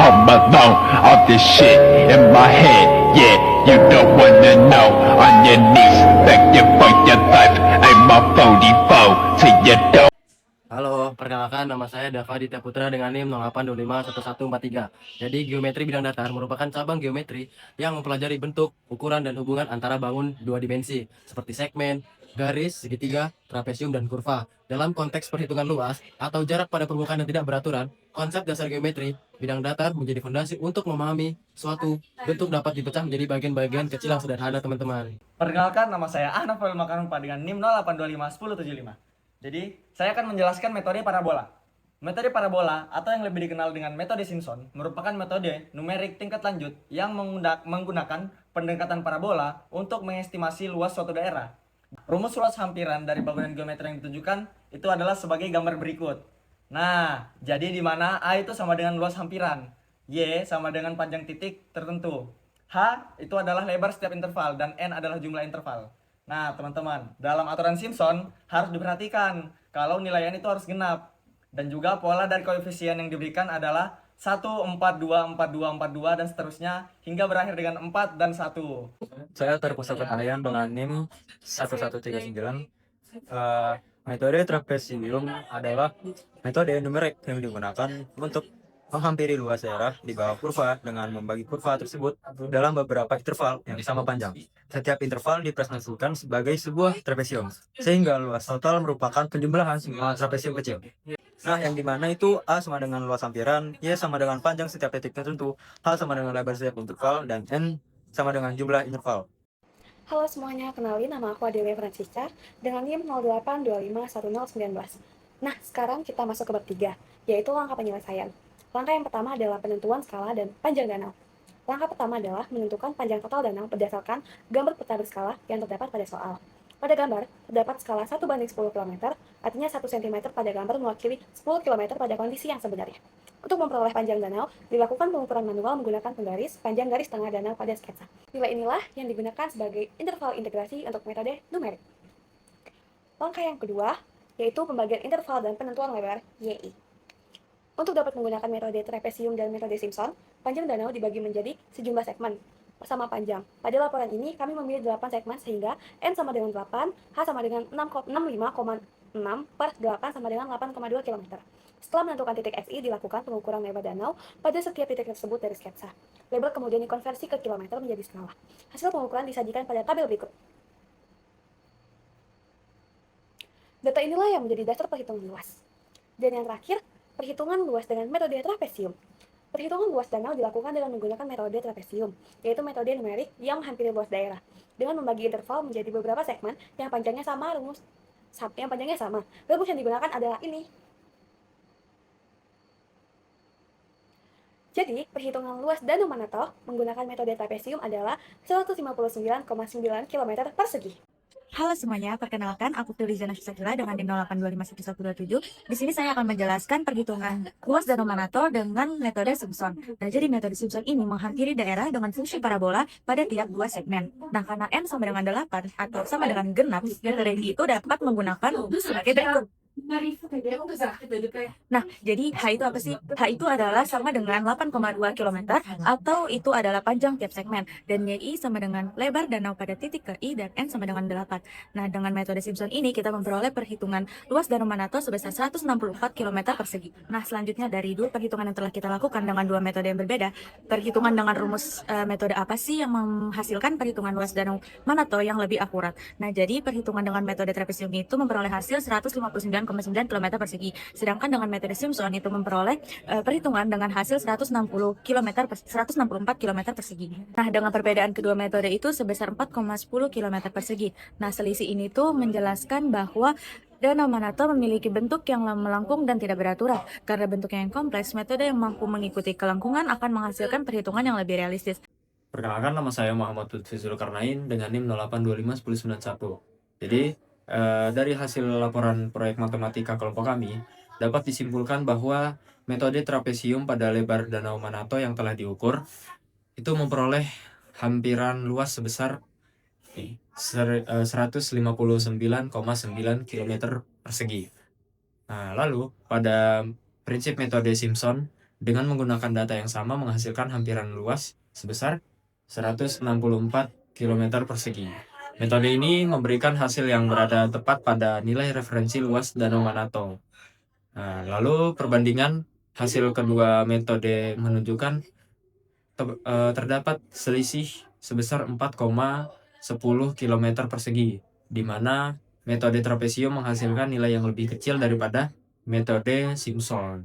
home alone. All this shit in my head, yeah, you don't wanna know. On your knees, begging for your life. I'm my 44 to your door. Halo, perkenalkan nama saya Dava Ditya Putra dengan NIM 08251143. Jadi geometri bidang datar merupakan cabang geometri yang mempelajari bentuk, ukuran, dan hubungan antara bangun dua dimensi seperti segmen, garis, segitiga, trapesium, dan kurva. Dalam konteks perhitungan luas atau jarak pada permukaan yang tidak beraturan, konsep dasar geometri bidang datar menjadi fondasi untuk memahami suatu bentuk dapat dipecah menjadi bagian-bagian kecil yang sederhana, teman-teman. Perkenalkan, nama saya Ahnaf Fadil Makarum dengan NIM 08251075. Jadi, saya akan menjelaskan metode parabola. Metode parabola atau yang lebih dikenal dengan metode Simpson merupakan metode numerik tingkat lanjut yang menggunakan pendekatan parabola untuk mengestimasi luas suatu daerah. Rumus luas hampiran dari bangunan geometri yang ditunjukkan itu adalah sebagai gambar berikut. Nah, jadi di mana A itu sama dengan luas hampiran, Y sama dengan panjang titik tertentu, H itu adalah lebar setiap interval, dan N adalah jumlah interval. Nah, teman-teman, dalam aturan Simpson harus diperhatikan kalau nilai N itu harus genap. Dan juga pola dari koefisien yang diberikan adalah 1, 4, 2, 4, 2, 4, 2, dan seterusnya hingga berakhir dengan 4 dan 1. Saya Terpusat Pertanian dengan NIM 1139. Metode trapesium adalah metode numerik yang digunakan untuk menghampiri luas daerah di bawah kurva dengan membagi kurva tersebut dalam beberapa interval yang sama panjang. Setiap interval dipresentasikan sebagai sebuah trapesium, sehingga luas total merupakan penjumlahan semua trapesium kecil. Nah, yang dimana itu A sama dengan luas hampiran, Y sama dengan panjang setiap titik tertentu, H sama dengan lebar setiap interval, dan N sama dengan jumlah interval. Halo semuanya, kenalin nama aku Adelia Francisca dengan NIM 08251019. Nah, sekarang kita masuk ke bab 3, yaitu langkah penyelesaian. Langkah yang pertama adalah penentuan skala dan panjang danau. Langkah pertama adalah menentukan panjang total danau berdasarkan gambar peta berskala yang terdapat pada soal. Pada gambar, terdapat skala 1:10 km, artinya 1 cm pada gambar mewakili 10 km pada kondisi yang sebenarnya. Untuk memperoleh panjang danau, dilakukan pengukuran manual menggunakan penggaris panjang garis tengah danau pada sketsa. Nilai inilah yang digunakan sebagai interval integrasi untuk metode numerik. Langkah yang kedua, yaitu pembagian interval dan penentuan lebar YI. Untuk dapat menggunakan metode trapesium dan metode Simpson, panjang danau dibagi menjadi sejumlah segmen sama panjang. Pada laporan ini, kami memilih 8 segmen sehingga N sama dengan 8, H sama dengan 65,6 per 8 sama dengan 8,2 km. Setelah menentukan titik XI, dilakukan pengukuran lebar danau pada setiap titik tersebut dari sketsa. Lebar kemudian dikonversi ke kilometer menjadi skala. Hasil pengukuran disajikan pada tabel berikut. Data inilah yang menjadi dasar perhitungan luas. Dan yang terakhir, perhitungan luas dengan metode trapesium. Perhitungan luas danau dilakukan dengan menggunakan metode trapesium, yaitu metode numerik yang menghampiri luas daerah, dengan membagi interval menjadi beberapa segmen yang panjangnya sama. Rumus yang digunakan adalah ini. Jadi, perhitungan luas Danau Manato menggunakan metode trapesium adalah 159,9 km persegi. Halo semuanya, perkenalkan aku Turizana Susakila dengan NIM 08251127. Di sini saya akan menjelaskan perhitungan luas Danau Manato dengan metode Simpson. Nah, jadi metode Simpson ini menghampiri daerah dengan fungsi parabola pada tiap dua segmen. Nah, karena N sama dengan 8 atau sama dengan genap, metode ini itu dapat menggunakan sebagai berikut. Nah, jadi H itu apa sih? H itu adalah sama dengan 8,2 km atau itu adalah panjang tiap segmen. Dan YI sama dengan lebar danau pada titik ke I dan N sama dengan 8. Nah, dengan metode Simpson ini kita memperoleh perhitungan luas Danau Manato sebesar 164 km persegi. Nah, selanjutnya dari dua perhitungan yang telah kita lakukan dengan dua metode yang berbeda, perhitungan dengan rumus metode apa sih yang menghasilkan perhitungan luas Danau Manato yang lebih akurat? Nah, jadi perhitungan dengan metode trapesium itu memperoleh hasil 159,9 km persegi. Sedangkan dengan metode Simpson itu memperoleh perhitungan dengan hasil 164 km persegi. Nah, dengan perbedaan kedua metode itu sebesar 4,10 km persegi. Nah, selisih ini tuh menjelaskan bahwa Danau Manato memiliki bentuk yang melengkung dan tidak beraturan. Karena bentuknya yang kompleks, metode yang mampu mengikuti kelengkungan akan menghasilkan perhitungan yang lebih realistis. Perkenalkan, nama saya Muhammad Lutfi Zulkarnain dengan NIM 08251091. Jadi, dari hasil laporan proyek matematika kelompok kami, dapat disimpulkan bahwa metode trapesium pada lebar Danau Manato yang telah diukur itu memperoleh hampiran luas sebesar 159,9 km persegi. Nah, lalu pada prinsip metode Simpson dengan menggunakan data yang sama menghasilkan hampiran luas sebesar 164 km persegi. Metode ini memberikan hasil yang berada tepat pada nilai referensi luas Danau Manato. Nah, lalu perbandingan hasil kedua metode menunjukkan terdapat selisih sebesar 4,10 km persegi, di mana metode trapesium menghasilkan nilai yang lebih kecil daripada metode Simpson.